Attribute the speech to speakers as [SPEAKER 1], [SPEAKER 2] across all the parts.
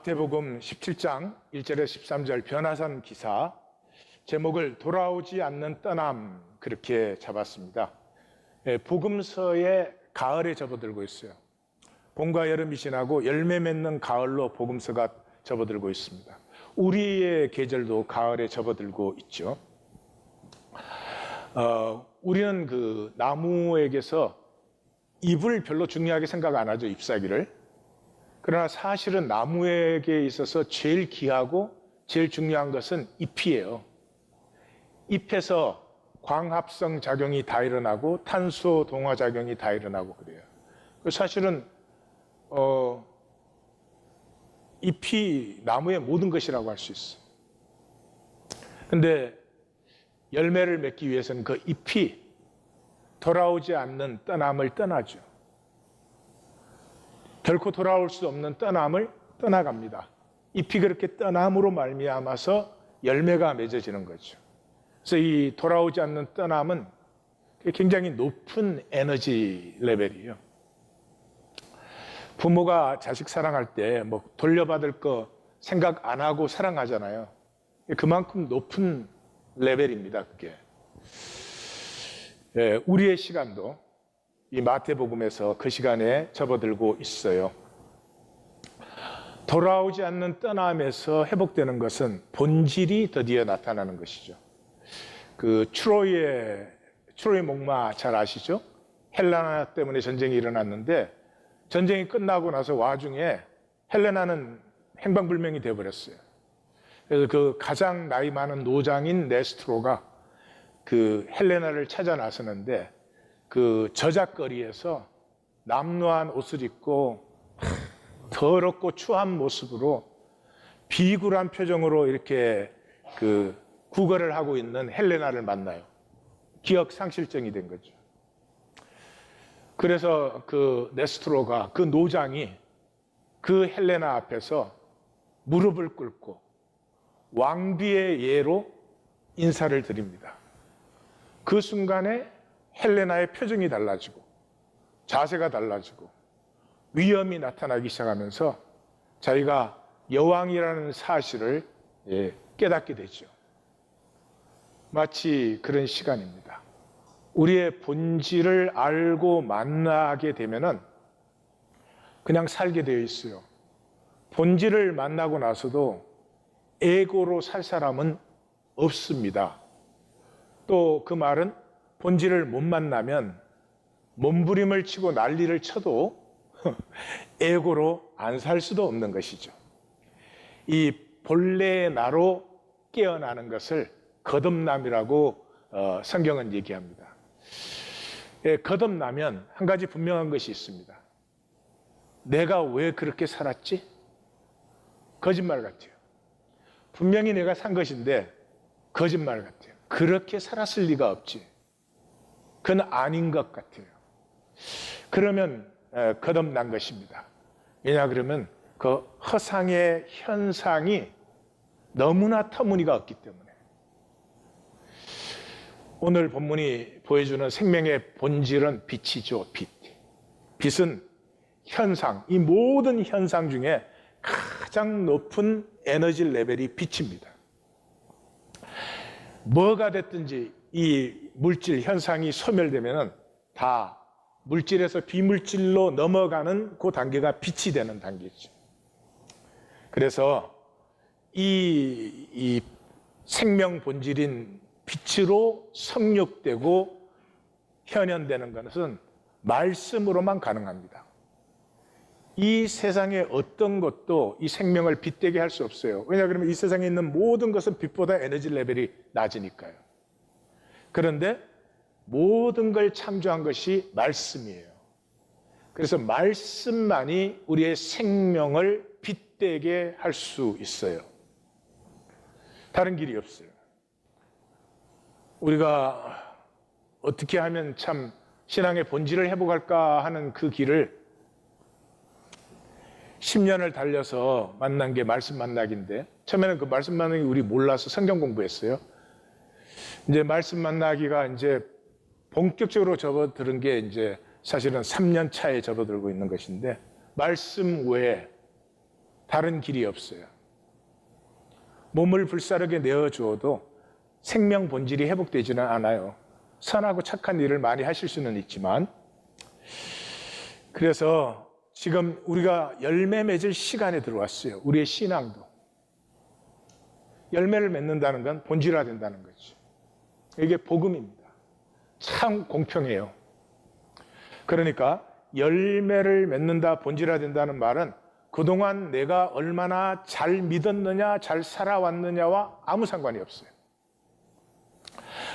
[SPEAKER 1] 마태복음 17장 1절에서 13절 변화산 기사, 제목을 돌아오지 않는 떠남, 그렇게 잡았습니다. 복음서의 가을에 접어들고 있어요. 봄과 여름이 지나고 열매 맺는 가을로 복음서가 접어들고 있습니다. 우리의 계절도 가을에 접어들고 있죠. 우리는 그 나무에게서 잎을 별로 중요하게 생각 안 하죠, 잎사귀를. 그러나 사실은 나무에게 있어서 제일 귀하고 제일 중요한 것은 잎이에요. 잎에서 광합성 작용이 다 일어나고 탄소 동화 작용이 다 일어나고 그래요. 사실은 잎이 나무의 모든 것이라고 할 수 있어요. 그런데 열매를 맺기 위해서는 그 잎이 돌아오지 않는 떠남을 떠나죠. 결코 돌아올 수 없는 떠남을 떠나갑니다. 잎이 그렇게 떠남으로 말미암아서 열매가 맺어지는 거죠. 그래서 이 돌아오지 않는 떠남은 굉장히 높은 에너지 레벨이에요. 부모가 자식 사랑할 때 뭐 돌려받을 거 생각 안 하고 사랑하잖아요. 그만큼 높은 레벨입니다, 그게. 우리의 시간도 이 마태복음에서 그 시간에 접어들고 있어요. 돌아오지 않는 떠남에서 회복되는 것은 본질이 드디어 나타나는 것이죠. 그 트로이의 목마 잘 아시죠? 헬레나 때문에 전쟁이 일어났는데 전쟁이 끝나고 나서 와중에 헬레나는 행방불명이 되어버렸어요. 그래서 그 가장 나이 많은 노장인 네스트로가 그 헬레나를 찾아 나서는데 그 저작거리에서 남루한 옷을 입고 더럽고 추한 모습으로 비굴한 표정으로 이렇게 그 구걸을 하고 있는 헬레나를 만나요. 기억 상실증이 된 거죠. 그래서 그 네스트로가, 그 노장이 그 헬레나 앞에서 무릎을 꿇고 왕비의 예로 인사를 드립니다. 그 순간에 헬레나의 표정이 달라지고 자세가 달라지고 위험이 나타나기 시작하면서 자기가 여왕이라는 사실을 깨닫게 되죠. 마치 그런 시간입니다. 우리의 본질을 알고 만나게 되면은 그냥 살게 되어 있어요. 본질을 만나고 나서도 에고로 살 사람은 없습니다. 또 그 말은 본질을 못 만나면 몸부림을 치고 난리를 쳐도 에고로 안 살 수도 없는 것이죠. 이 본래의 나로 깨어나는 것을 거듭남이라고 성경은 얘기합니다. 거듭나면 한 가지 분명한 것이 있습니다. 내가 왜 그렇게 살았지? 거짓말 같아요. 분명히 내가 산 것인데 거짓말 같아요. 그렇게 살았을 리가 없지. 그건 아닌 것 같아요. 그러면 거듭난 것입니다. 왜냐 그러면 그 허상의 현상이 너무나 터무니가 없기 때문에. 오늘 본문이 보여주는 생명의 본질은 빛이죠. 빛. 빛은 현상, 이 모든 현상 중에 가장 높은 에너지 레벨이 빛입니다. 뭐가 됐든지 이 물질 현상이 소멸되면은 다 물질에서 비물질로 넘어가는 그 단계가 빛이 되는 단계죠. 그래서 이 생명 본질인 빛으로 성육되고 현현되는 것은 말씀으로만 가능합니다. 이 세상의 어떤 것도 이 생명을 빛되게 할 수 없어요. 왜냐하면 이 세상에 있는 모든 것은 빛보다 에너지 레벨이 낮으니까요. 그런데 모든 걸 창조한 것이 말씀이에요. 그래서 말씀만이 우리의 생명을 빛되게 할 수 있어요. 다른 길이 없어요. 우리가 어떻게 하면 참 신앙의 본질을 회복할까 하는 그 길을 10년을 달려서 만난 게 말씀 만나기인데, 처음에는 그 말씀 만나기 우리 몰라서 성경 공부했어요. 이제 말씀 만나기가 이제 본격적으로 접어드는 게 이제 사실은 3년 차에 접어들고 있는 것인데, 말씀 외에 다른 길이 없어요. 몸을 불사르게 내어주어도 생명 본질이 회복되지는 않아요. 선하고 착한 일을 많이 하실 수는 있지만, 그래서 지금 우리가 열매 맺을 시간에 들어왔어요. 우리의 신앙도. 열매를 맺는다는 건 본질화된다는 거죠. 이게 복음입니다. 참 공평해요. 그러니까 열매를 맺는다, 본질화된다는 말은 그동안 내가 얼마나 잘 믿었느냐, 잘 살아왔느냐와 아무 상관이 없어요.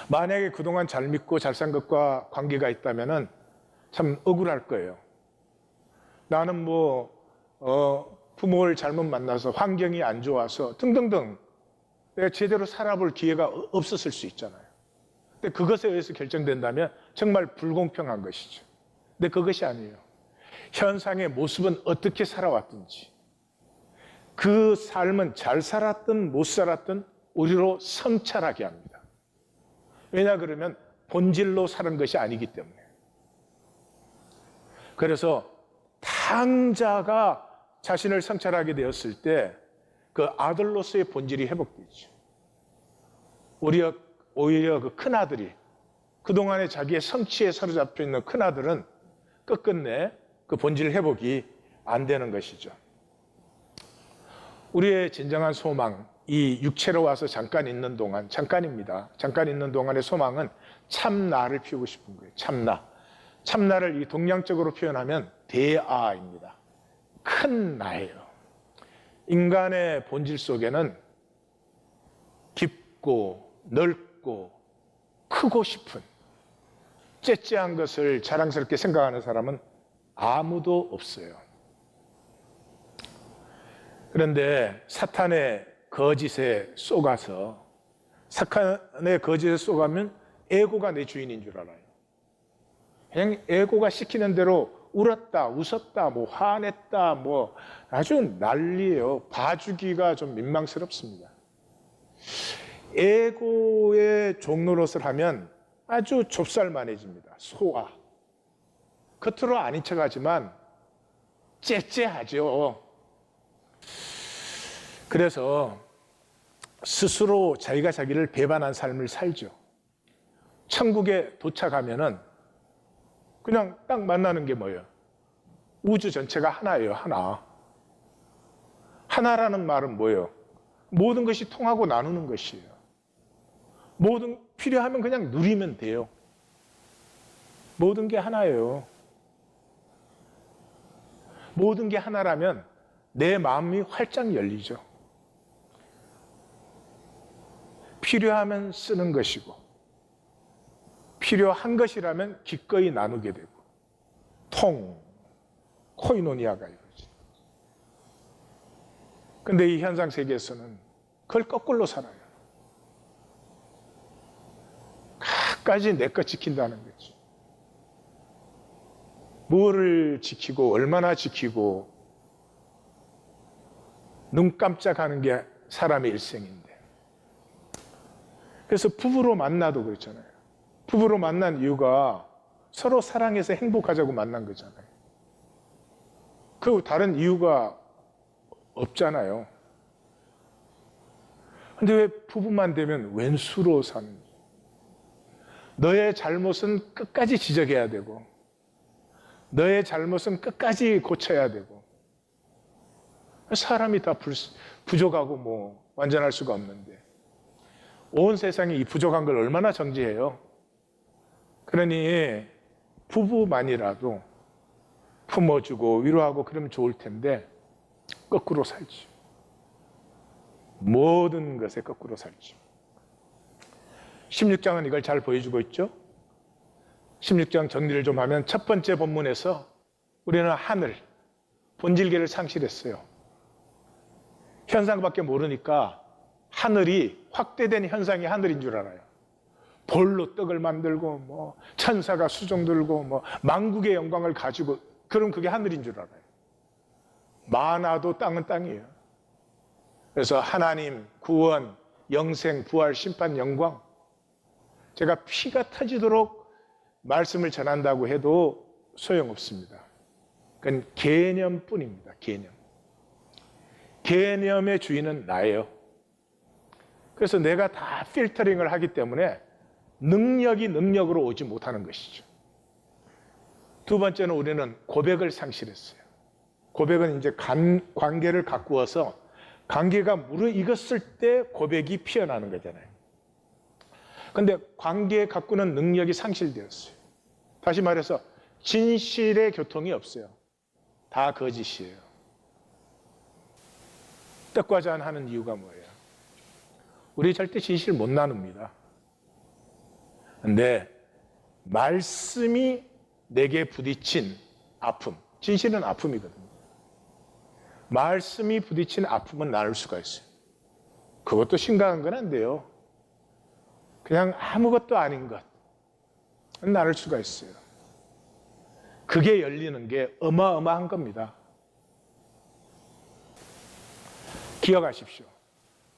[SPEAKER 1] 만약에 그동안 잘 믿고 잘 산 것과 관계가 있다면 참 억울할 거예요. 나는 부모를 잘못 만나서 환경이 안 좋아서 등등등 내가 제대로 살아볼 기회가 없었을 수 있잖아요. 근데 그것에 의해서 결정된다면 정말 불공평한 것이죠. 근데 그것이 아니에요. 현상의 모습은 어떻게 살아왔든지 그 삶은 잘 살았든 못 살았든 우리로 성찰하게 합니다. 왜냐 그러면 본질로 사는 것이 아니기 때문에. 그래서 당자가 자신을 성찰하게 되었을 때 그 아들로서의 본질이 회복되죠. 오히려 그 큰아들이, 그동안에 자기의 성취에 사로잡혀 있는 큰아들은 끝끝내 그 본질 회복이 안 되는 것이죠. 우리의 진정한 소망, 이 육체로 와서 잠깐 있는 동안, 잠깐입니다. 잠깐 있는 동안의 소망은 참나를 피우고 싶은 거예요. 참나. 참나를 이 동양적으로 표현하면 대아입니다. 큰 나예요. 인간의 본질 속에는 깊고 넓고 크고 싶은 째째한 것을 자랑스럽게 생각하는 사람은 아무도 없어요. 그런데 사탄의 거짓에 속아서, 사탄의 거짓에 속아면 에고가 내 주인인 줄 알아요. 그냥 에고가 시키는 대로 울었다, 웃었다, 화냈다, 아주 난리예요. 봐주기가 좀 민망스럽습니다. 에고의 종노릇을 하면 아주 좁쌀만해집니다. 소화. 겉으로 아닌 척하지만 째째하죠. 그래서 스스로 자기가 자기를 배반한 삶을 살죠. 천국에 도착하면은 그냥 딱 만나는 게 뭐예요? 우주 전체가 하나예요, 하나. 하나라는 말은 뭐예요? 모든 것이 통하고 나누는 것이에요. 모든 필요하면 그냥 누리면 돼요. 모든 게 하나예요. 모든 게 하나라면 내 마음이 활짝 열리죠. 필요하면 쓰는 것이고 필요한 것이라면 기꺼이 나누게 되고 코이노니아가 이루어집니다. 근데 이 현상 세계에서는 그걸 거꾸로 살아요. 각가지 내 것 지킨다는 거죠. 뭐를 지키고 얼마나 지키고 눈 깜짝하는 게 사람의 일생인데. 그래서 부부로 만나도 그렇잖아요. 부부로 만난 이유가 서로 사랑해서 행복하자고 만난 거잖아요. 그 다른 이유가 없잖아요. 근데 왜 부부만 되면 왼수로 사는지. 너의 잘못은 끝까지 지적해야 되고 너의 잘못은 끝까지 고쳐야 되고 사람이 다 부족하고 완전할 수가 없는데 온 세상이 이 부족한 걸 얼마나 정죄해요. 그러니 부부만이라도 품어주고 위로하고 그러면 좋을 텐데 거꾸로 살지. 모든 것에 거꾸로 살지. 16장은 이걸 잘 보여주고 있죠. 16장 정리를 좀 하면 첫 번째 본문에서 우리는 하늘, 본질계를 상실했어요. 현상밖에 모르니까 하늘이 확대된 현상이 하늘인 줄 알아요. 볼로 떡을 만들고 천사가 수종 들고 만국의 영광을 가지고 그럼 그게 하늘인 줄 알아요. 만화도 땅은 땅이에요. 그래서 하나님, 구원, 영생, 부활, 심판, 영광 제가 피가 터지도록 말씀을 전한다고 해도 소용없습니다. 그건 개념뿐입니다. 개념. 개념의 주인은 나예요. 그래서 내가 다 필터링을 하기 때문에 능력이 능력으로 오지 못하는 것이죠. 두 번째는 우리는 고백을 상실했어요. 고백은 이제 관계를 가꾸어서 관계가 무르익었을 때 고백이 피어나는 거잖아요. 근데 관계 가꾸는 능력이 상실되었어요. 다시 말해서 진실의 교통이 없어요. 다 거짓이에요. 떡과 잔 하는 이유가 뭐예요? 우리 절대 진실 못 나눕니다. 근데 말씀이 내게 부딪힌 아픔, 진실은 아픔이거든요. 말씀이 부딪힌 아픔은 나눌 수가 있어요. 그것도 심각한 건 안 돼요. 그냥 아무것도 아닌 것 나눌 수가 있어요. 그게 열리는 게 어마어마한 겁니다. 기억하십시오.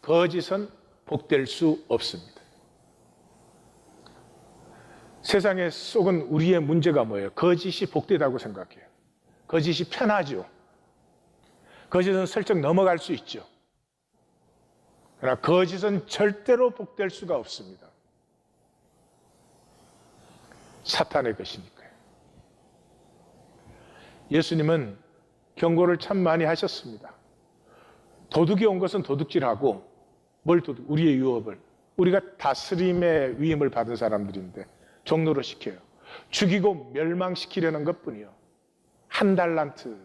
[SPEAKER 1] 거짓은 복될 수 없습니다. 세상에 속은 우리의 문제가 뭐예요? 거짓이 복되다고 생각해요. 거짓이 편하죠. 거짓은 슬쩍 넘어갈 수 있죠. 그러나 거짓은 절대로 복될 수가 없습니다. 사탄의 것이니까요. 예수님은 경고를 참 많이 하셨습니다. 도둑이 온 것은 도둑질하고, 뭘 도둑? 우리의 유업을. 우리가 다스림의 위임을 받은 사람들인데 종로로 시켜요. 죽이고 멸망시키려는 것뿐이요. 한 달란트.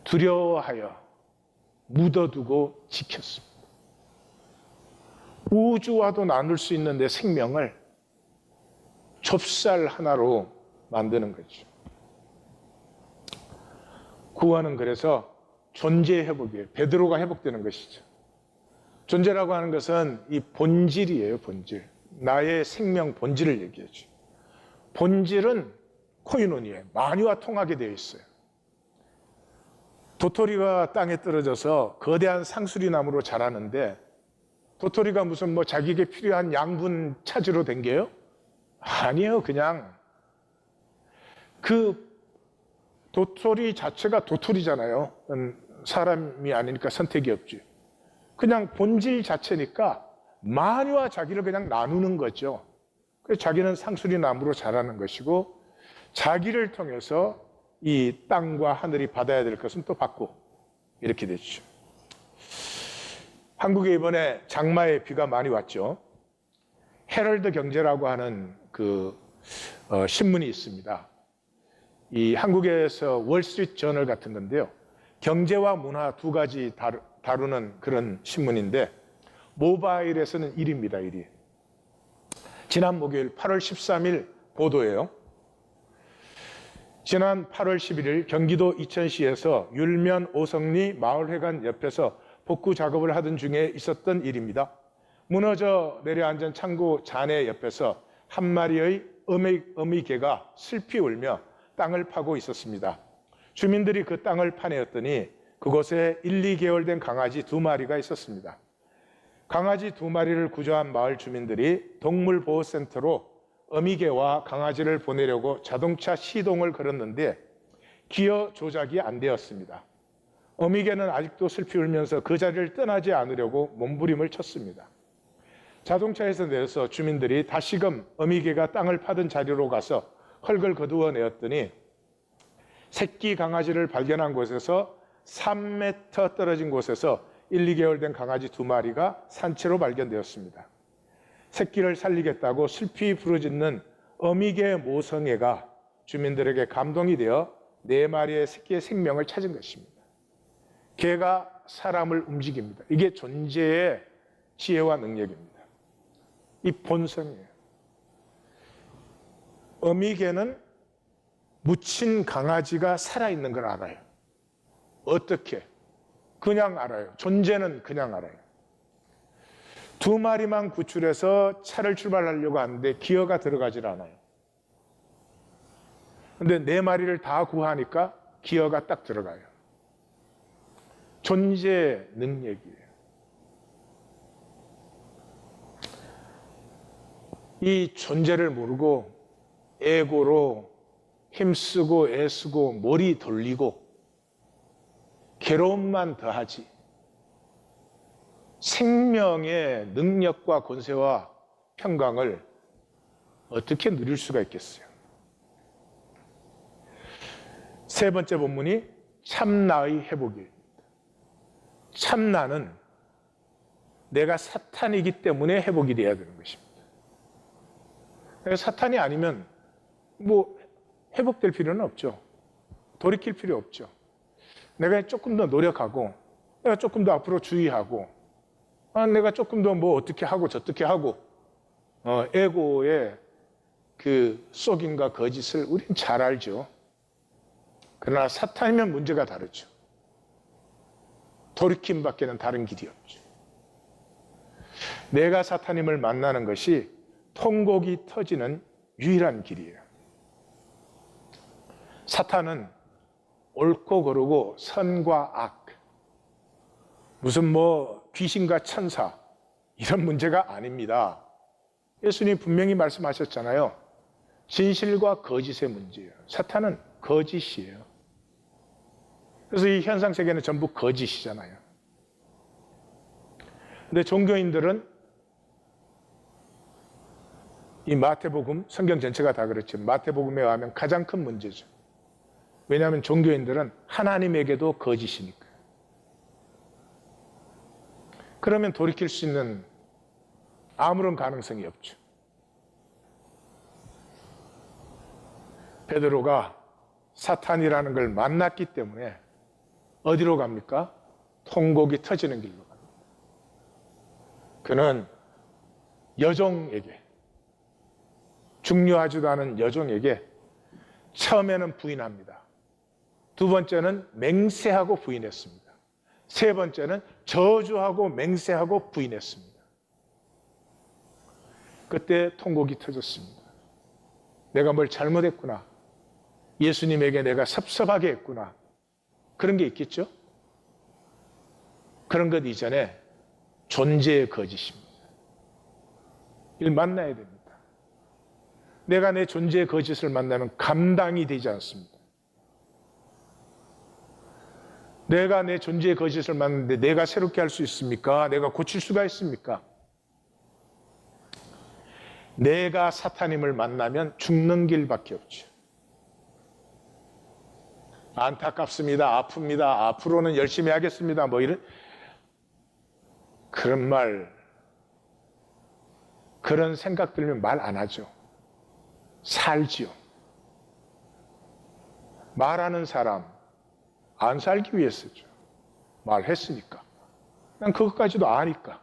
[SPEAKER 1] 두려워하여 묻어두고 지켰습니다. 우주와도 나눌 수 있는 내 생명을 좁쌀 하나로 만드는 거죠. 구원은 그래서 존재 회복이에요. 베드로가 회복되는 것이죠. 존재라고 하는 것은 이 본질이에요. 본질. 나의 생명 본질을 얘기하죠. 본질은 코이노니에 만유와 통하게 되어 있어요. 도토리가 땅에 떨어져서 거대한 상수리 나무로 자라는데 도토리가 무슨 뭐 자기에게 필요한 양분 찾으러 댕겨요? 아니에요. 그냥 그 도토리 자체가 도토리잖아요. 사람이 아니니까 선택이 없지. 그냥 본질 자체니까 만유와 자기를 그냥 나누는 거죠. 그래서 자기는 상수리 나무로 자라는 것이고 자기를 통해서 이 땅과 하늘이 받아야 될 것은 또 받고 이렇게 됐죠. 한국에 이번에 장마에 비가 많이 왔죠. 헤럴드 경제라고 하는 그 신문이 있습니다. 이 한국에서 월스트리트 저널 같은 건데요. 경제와 문화 두 가지 다루는 그런 신문인데 모바일에서는 1위입니다. 1위. 지난 목요일 8월 13일 보도예요. 지난 8월 11일 경기도 이천시에서 율면 오성리 마을회관 옆에서 복구 작업을 하던 중에 있었던 일입니다. 무너져 내려앉은 창고 잔해 옆에서 한 마리의 어미개가 슬피 울며 땅을 파고 있었습니다. 주민들이 그 땅을 파내었더니 그곳에 1, 2개월 된 강아지 2마리가 있었습니다. 강아지 2마리를 구조한 마을 주민들이 동물보호센터로 어미개와 강아지를 보내려고 자동차 시동을 걸었는데 기어 조작이 안 되었습니다. 어미개는 아직도 슬피 울면서 그 자리를 떠나지 않으려고 몸부림을 쳤습니다. 자동차에서 내려서 주민들이 다시금 어미개가 땅을 파던 자리로 가서 흙을 거두어내었더니 새끼 강아지를 발견한 곳에서 3m 떨어진 곳에서 1, 2개월 된 강아지 2마리가 산채로 발견되었습니다. 새끼를 살리겠다고 슬피 부르짖는 어미개 모성애가 주민들에게 감동이 되어 4마리의 새끼의 생명을 찾은 것입니다. 개가 사람을 움직입니다. 이게 존재의 지혜와 능력입니다. 이 본성이에요. 어미개는 묻힌 강아지가 살아있는 걸 알아요. 어떻게? 그냥 알아요. 존재는 그냥 알아요. 2마리만 구출해서 차를 출발하려고 하는데 기어가 들어가질 않아요. 근데 4마리를 다 구하니까 기어가 딱 들어가요. 존재의 능력이에요. 이 존재를 모르고 에고로 힘쓰고 애쓰고 머리 돌리고 괴로움만 더하지 생명의 능력과 권세와 평강을 어떻게 누릴 수가 있겠어요? 세 번째 본문이 참나의 회복입니다. 참나는 내가 사탄이기 때문에 회복이 돼야 되는 것입니다. 내가 사탄이 아니면 뭐 회복될 필요는 없죠. 돌이킬 필요 없죠. 내가 조금 더 노력하고, 내가 조금 더 앞으로 주의하고, 내가 조금 더 뭐 어떻게 하고 저떻게 하고, 에고의 그 속임과 거짓을 우린 잘 알죠. 그러나 사탄이면 문제가 다르죠. 돌이킴밖에는 다른 길이 없죠. 내가 사탄임을 만나는 것이 통곡이 터지는 유일한 길이에요. 사탄은 옳고 그르고 선과 악, 무슨 뭐 귀신과 천사 이런 문제가 아닙니다. 예수님 분명히 말씀하셨잖아요. 진실과 거짓의 문제예요. 사탄은 거짓이에요. 그래서 이 현상 세계는 전부 거짓이잖아요. 근데 종교인들은 이 마태복음, 성경 전체가 다 그렇지만 마태복음에 의하면 가장 큰 문제죠. 왜냐하면 종교인들은 하나님에게도 거짓이니까. 그러면 돌이킬 수 있는 아무런 가능성이 없죠. 베드로가 사탄이라는 걸 만났기 때문에 어디로 갑니까? 통곡이 터지는 길로 갑니다. 그는 여종에게, 중요하지도 않은 여종에게 처음에는 부인합니다. 두 번째는 맹세하고 부인했습니다. 세 번째는 저주하고 맹세하고 부인했습니다. 그때 통곡이 터졌습니다. 내가 뭘 잘못했구나. 예수님에게 내가 섭섭하게 했구나. 그런 게 있겠죠? 그런 것 이전에 존재의 거짓입니다. 이걸 만나야 됩니다. 내가 내 존재의 거짓을 만나면 감당이 되지 않습니다. 내가 내 존재의 거짓을 만났는데 내가 새롭게 할 수 있습니까? 내가 고칠 수가 있습니까? 내가 사탄임을 만나면 죽는 길밖에 없죠. 안타깝습니다. 아픕니다. 앞으로는 열심히 하겠습니다. 뭐 이런 그런 말, 그런 생각 들면 말 안 하죠. 살지요. 말하는 사람 안 살기 위해서죠. 말했으니까. 난 그것까지도 아니까.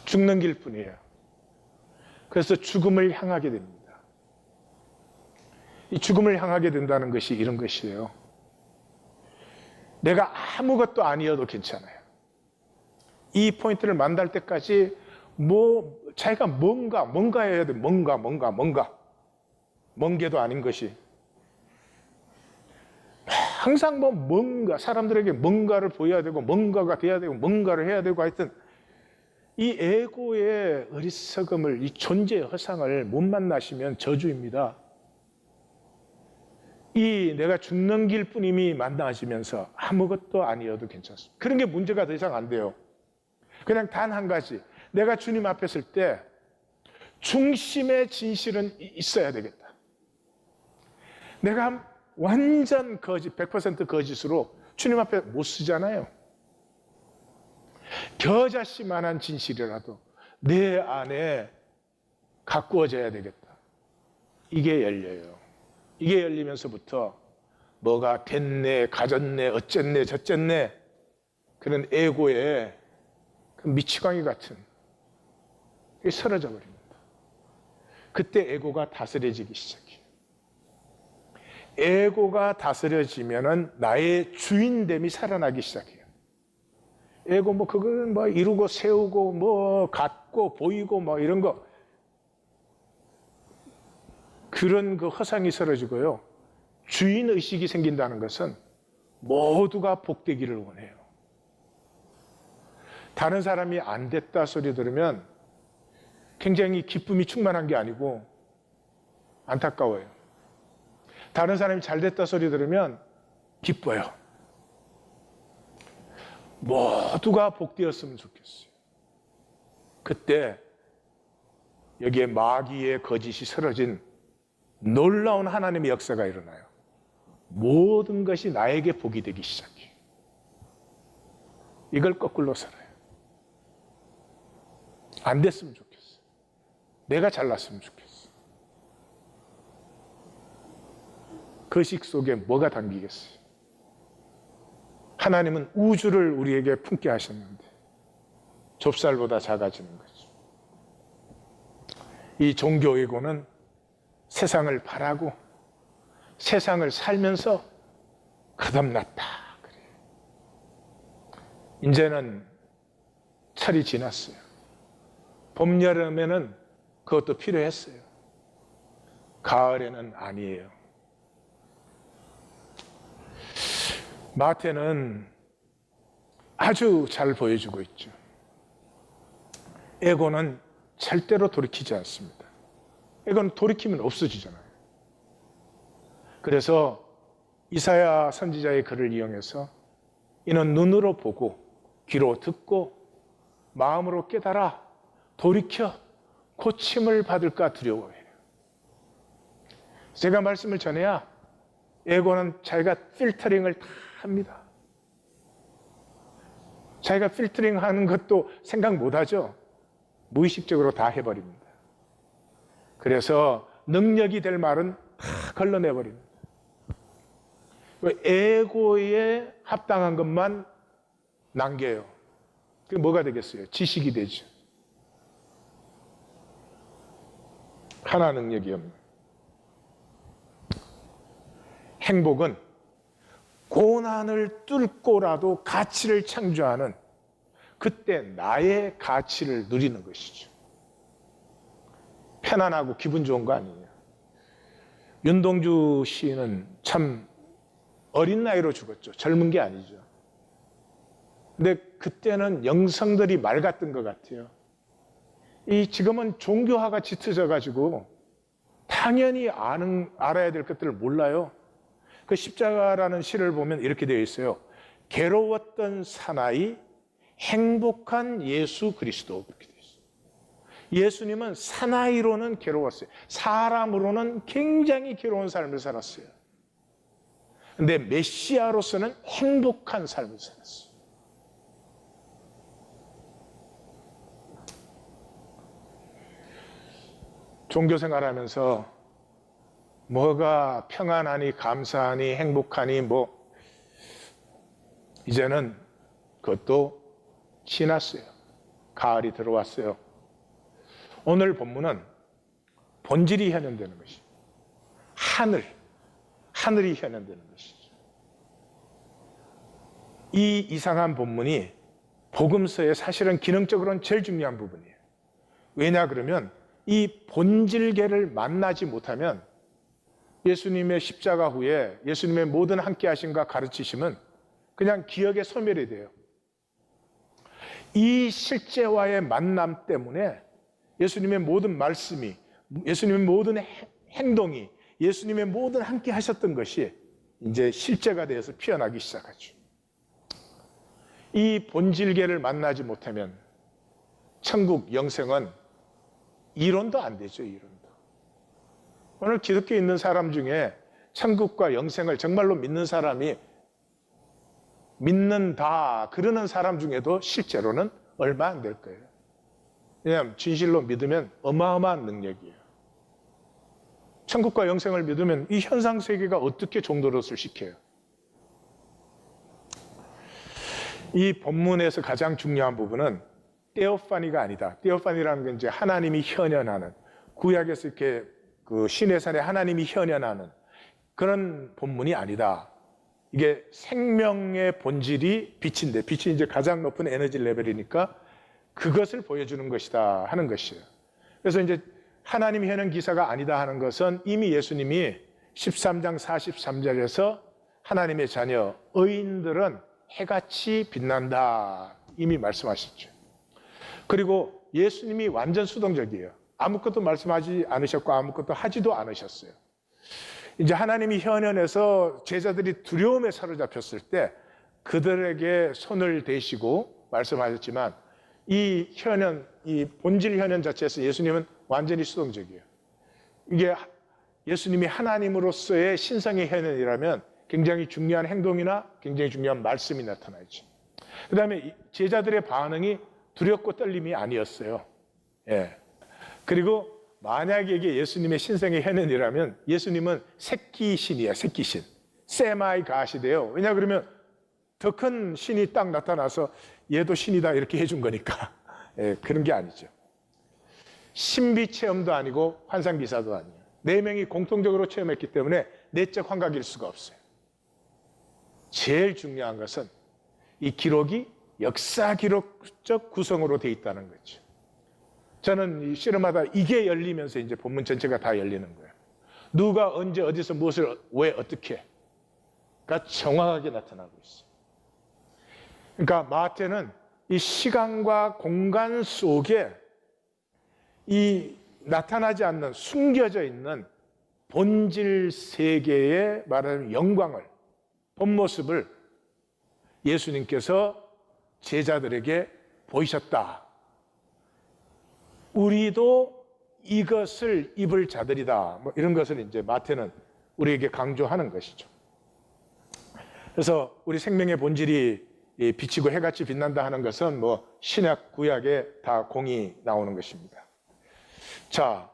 [SPEAKER 1] 죽는 길뿐이에요. 그래서 죽음을 향하게 됩니다. 이 죽음을 향하게 된다는 것이 이런 것이에요. 내가 아무것도 아니어도 괜찮아요. 이 포인트를 만날 때까지 뭐 자기가 뭔가 해야 돼. 뭔가 멍게도 아닌 것이 항상 뭐 뭔가 사람들에게 뭔가를 보여야 되고 뭔가가 돼야 되고 뭔가를 해야 되고 하여튼 이 에고의 어리석음을, 이 존재의 허상을 못 만나시면 저주입니다. 이 내가 죽는 길뿐임이 만나시면서 아무것도 아니어도 괜찮습니다. 그런 게 문제가 더 이상 안 돼요. 그냥 단 한 가지, 내가 주님 앞에 설 때 중심의 진실은 있어야 되겠다. 내가 완전 거짓, 100% 거짓으로 주님 앞에 못 쓰잖아요. 겨자씨만한 진실이라도 내 안에 가꾸어져야 되겠다. 이게 열려요. 이게 열리면서부터 뭐가 됐네, 가졌네, 어쨌네, 저쨌네 그런 에고의 그 미치광이 같은 게 사라져 버립니다. 그때 에고가 다스려지기 시작해요. 에고가 다스려지면은 나의 주인됨이 살아나기 시작해요. 에고 뭐 그건 뭐 이루고 세우고 뭐 갖고 보이고 뭐 이런 거 그런 그 허상이 사라지고요. 주인 의식이 생긴다는 것은 모두가 복되기를 원해요. 다른 사람이 안 됐다 소리 들으면 굉장히 기쁨이 충만한 게 아니고 안타까워요. 다른 사람이 잘 됐다 소리 들으면 기뻐요. 모두가 복되었으면 좋겠어요. 그때 여기에 마귀의 거짓이 쓰러진 놀라운 하나님의 역사가 일어나요. 모든 것이 나에게 복이 되기 시작해요. 이걸 거꾸로 살아요. 안 됐으면 좋겠어. 내가 잘났으면 좋겠어. 거식 속에 뭐가 담기겠어요? 하나님은 우주를 우리에게 품게 하셨는데 좁쌀보다 작아지는 거죠. 이 종교이고는 세상을 바라고 세상을 살면서 거듭났다. 그래요. 이제는 철이 지났어요. 봄, 여름에는 그것도 필요했어요. 가을에는 아니에요. 마태는 아주 잘 보여주고 있죠. 에고는 절대로 돌이키지 않습니다. 에고는 돌이키면 없어지잖아요. 그래서 이사야 선지자의 글을 이용해서 이는 눈으로 보고 귀로 듣고 마음으로 깨달아 돌이켜 고침을 받을까 두려워해요. 제가 말씀을 전해야 에고는 자기가 필터링을 다 합니다. 자기가 필터링 하는 것도 생각 못하죠. 무의식적으로 다 해버립니다. 그래서 능력이 될 말은 다 걸러내버립니다. 에고에 합당한 것만 남겨요. 그게 뭐가 되겠어요? 지식이 되죠. 하나 능력이 없는. 행복은 고난을 뚫고라도 가치를 창조하는 그때 나의 가치를 누리는 것이죠. 편안하고 기분 좋은 거 아니에요. 윤동주 시인은 참 어린 나이로 죽었죠. 젊은 게 아니죠. 근데 그때는 영성들이 맑았던 것 같아요. 지금은 종교화가 짙어져 가지고 당연히 알아야 될 것들을 몰라요. 그 십자가라는 시를 보면 이렇게 되어 있어요. 괴로웠던 사나이 행복한 예수 그리스도. 그렇게 되어 있어요. 예수님은 사나이로는 괴로웠어요. 사람으로는 굉장히 괴로운 삶을 살았어요. 근데 메시아로서는 행복한 삶을 살았어요. 종교 생활하면서 뭐가 평안하니 감사하니 행복하니 이제는 그것도 지났어요. 가을이 들어왔어요. 오늘 본문은 본질이 현현되는 것이죠. 하늘이 현현되는 것이죠. 이 이상한 본문이 복음서의 사실은 기능적으로는 제일 중요한 부분이에요. 왜냐 그러면 이 본질계를 만나지 못하면 예수님의 십자가 후에 예수님의 모든 함께 하심과 가르치심은 그냥 기억의 소멸이 돼요. 이 실제와의 만남 때문에 예수님의 모든 말씀이, 예수님의 모든 행동이, 예수님의 모든 함께 하셨던 것이 이제 실제가 되어서 피어나기 시작하죠. 이 본질계를 만나지 못하면 천국 영생은 이론도 안 되죠. 이론도. 오늘 기독교에 있는 사람 중에 천국과 영생을 정말로 믿는 사람이 믿는다 그러는 사람 중에도 실제로는 얼마 안 될 거예요. 왜냐하면 진실로 믿으면 어마어마한 능력이에요. 천국과 영생을 믿으면 이 현상 세계가 어떻게 종노릇을 시켜요? 이 본문에서 가장 중요한 부분은 테오파니가 아니다. 테오파니라는 건 이제 하나님이 현현하는, 구약에서 이렇게 그 시내산에 하나님이 현현하는 그런 본문이 아니다. 이게 생명의 본질이 빛인데, 빛이 이제 가장 높은 에너지 레벨이니까 그것을 보여주는 것이다 하는 것이에요. 그래서 이제 하나님 현현 기사가 아니다 하는 것은 이미 예수님이 13장 43절에서 하나님의 자녀 의인들은 해같이 빛난다 이미 말씀하셨죠. 그리고 예수님이 완전 수동적이에요. 아무것도 말씀하지 않으셨고 아무것도 하지도 않으셨어요. 이제 하나님이 현현에서 제자들이 두려움에 사로잡혔을 때 그들에게 손을 대시고 말씀하셨지만 이 현현, 이 본질 현현 자체에서 예수님은 완전히 수동적이에요. 이게 예수님이 하나님으로서의 신성의 현현이라면 굉장히 중요한 행동이나 굉장히 중요한 말씀이 나타나죠. 그 다음에 제자들의 반응이 두렵고 떨림이 아니었어요. 예. 그리고 만약에 이게 예수님의 신성의 현현이라면 예수님은 새끼신이에요. 새끼신. 세마이 가시대요. 왜냐 그러면 더 큰 신이 딱 나타나서 얘도 신이다 이렇게 해준 거니까. 예, 그런 게 아니죠. 신비 체험도 아니고 환상 기사도 아니에요. 네 명이 공통적으로 체험했기 때문에 내적 환각일 수가 없어요. 제일 중요한 것은 이 기록이 역사 기록적 구성으로 돼 있다는 거죠. 저는 이 씨름하다 이게 열리면서 이제 본문 전체가 다 열리는 거예요. 누가 언제 어디서 무엇을 왜 어떻게가 정확하게 나타나고 있어요. 그러니까 마태는 이 시간과 공간 속에 이 나타나지 않는 숨겨져 있는 본질 세계의 말하는 영광을 본 모습을 예수님께서 제자들에게 보이셨다. 우리도 이것을 입을 자들이다. 뭐 이런 것을 이제 마태는 우리에게 강조하는 것이죠. 그래서 우리 생명의 본질이 비치고 해같이 빛난다 하는 것은 뭐 신약 구약에 다 공이 나오는 것입니다. 자,